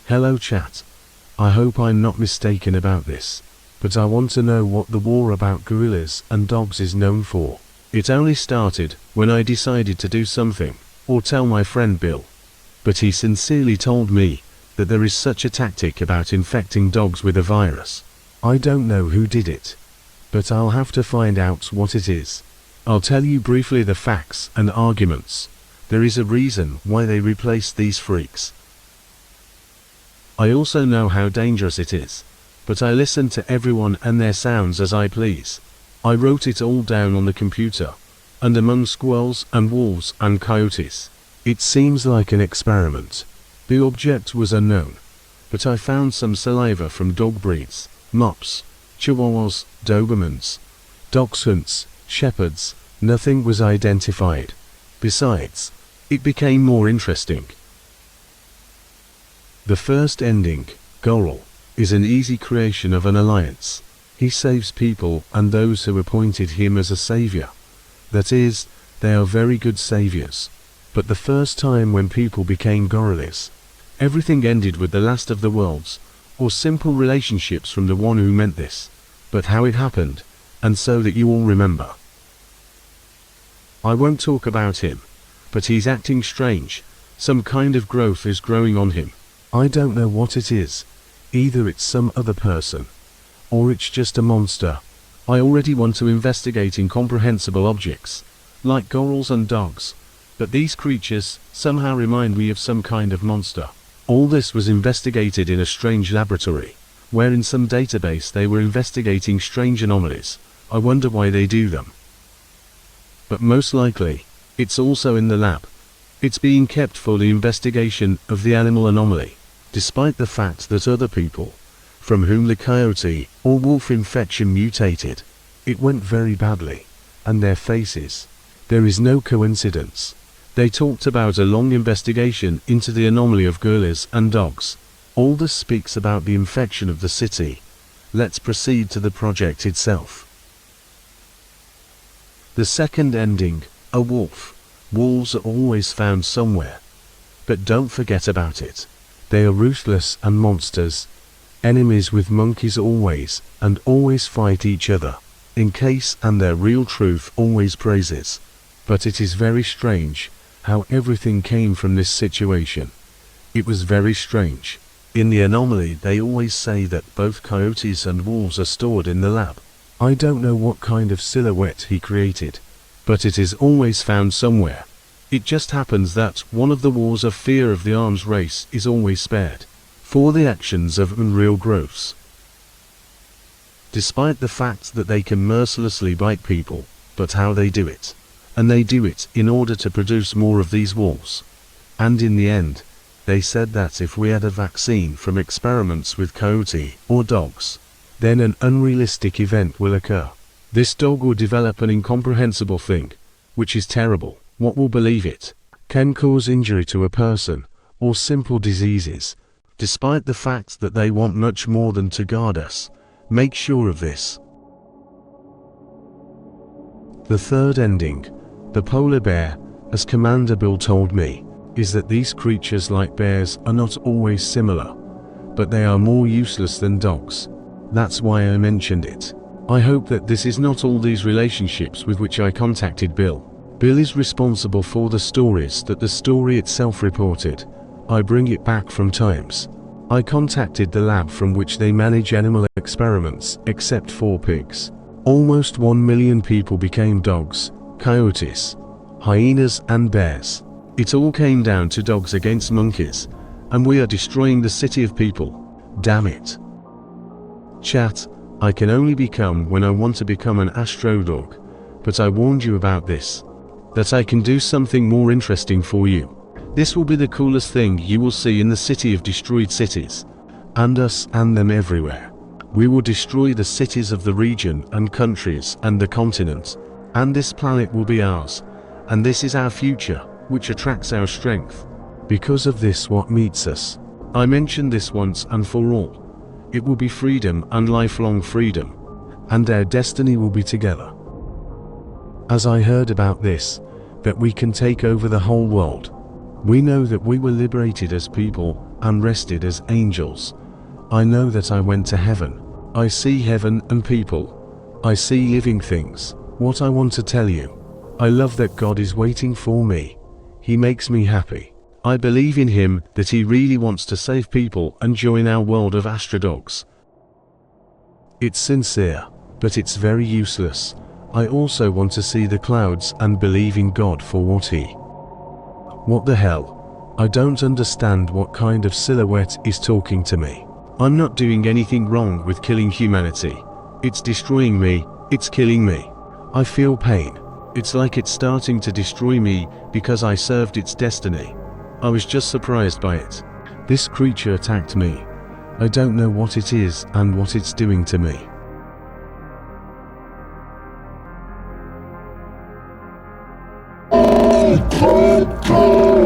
Hello chat. I hope I'm not mistaken about this, but I want to know what the war about gorillas and dogs is known for. It only started when I decided to do something, or tell my friend Bill. But he sincerely told me that there is such a tactic about infecting dogs with a virus. I don't know who did it, but I'll have to find out what it is. I'll tell you briefly the facts and arguments. There is a reason why they replaced these freaks. I also know how dangerous it is, but I listen to everyone and their sounds as I please. I wrote it all down on the computer, and among squirrels and wolves and coyotes. It seems like an experiment. The object was unknown, but I found some saliva from dog breeds, mops, chihuahuas, dobermans, dachshunds, shepherds. Nothing was identified. Besides, it became more interesting. The first ending, Goral, is an easy creation of an alliance. He saves people and those who appointed him as a savior. That is, they are very good saviors. But the first time when people became gorillas, everything ended with the last of the worlds, or simple relationships from the one who meant this. But how it happened, and so that you all remember. I won't talk about him, but he's acting strange. Some kind of growth is growing on him. I don't know what it is. Either it's some other person, or it's just a monster. I already want to investigate incomprehensible objects, like gorals and dogs, but these creatures somehow remind me of some kind of monster. All this was investigated in a strange laboratory, where in some database they were investigating strange anomalies. I wonder why they do them. But most likely, it's also in the lab. It's being kept for the investigation of the animal anomaly. Despite the fact that other people, from whom the coyote or wolf infection mutated, it went very badly, and their faces, there is no coincidence. They talked about a long investigation into the anomaly of gorillas and dogs. All this speaks about the infection of the city. Let's proceed to the project itself. The second ending, a wolf. Wolves are always found somewhere. But don't forget about it. They are ruthless and monsters. Enemies with monkeys always, and always fight each other. In case and their real truth always praises. But it is very strange how everything came from this situation. It was very strange. In the anomaly they always say that both coyotes and wolves are stored in the lab. I don't know what kind of silhouette he created, but it is always found somewhere. It just happens that one of the wars of fear of the arms race is always spared, for the actions of unreal growths. Despite the fact that they can mercilessly bite people, but how they do it. And they do it in order to produce more of these wolves. And in the end, they said that if we had a vaccine from experiments with coyote or dogs, then an unrealistic event will occur. This dog will develop an incomprehensible thing, which is terrible. What will believe it? Can cause injury to a person, or simple diseases. Despite the fact that they want much more than to guard us. Make sure of this. The third ending, the polar bear, as Commander Bill told me, is that these creatures like bears are not always similar, but they are more useless than dogs. That's why I mentioned it. I hope that this is not all these relationships with which I contacted Bill. Bill is responsible for the stories that the story itself reported. I bring it back from times. I contacted the lab from which they manage animal experiments, except for pigs. Almost 1 million people became dogs, coyotes, hyenas and bears. It all came down to dogs against monkeys, and we are destroying the city of people. Damn it. Chat, I can only become when I want to become an astro dog, but I warned you about this. That I can do something more interesting for you. This will be the coolest thing you will see in the city of destroyed cities. And us and them everywhere. We will destroy the cities of the region and countries and the continent. And this planet will be ours. And this is our future, which attracts our strength. Because of this what meets us. I mentioned this once and for all. It will be freedom and lifelong freedom. And our destiny will be together. As I heard about this, that we can take over the whole world. We know that we were liberated as people, and rested as angels. I know that I went to heaven. I see heaven and people. I see living things. What I want to tell you. I love that God is waiting for me. He makes me happy. I believe in him, that he really wants to save people and join our world of astrodogs. It's sincere, but it's very useless. I also want to see the clouds and believe in God for what he. What the hell? I don't understand what kind of silhouette is talking to me. I'm not doing anything wrong with killing humanity. It's destroying me, it's killing me. I feel pain. It's like it's starting to destroy me because I served its destiny. I was just surprised by it. This creature attacked me. I don't know what it is and what it's doing to me. Okončание.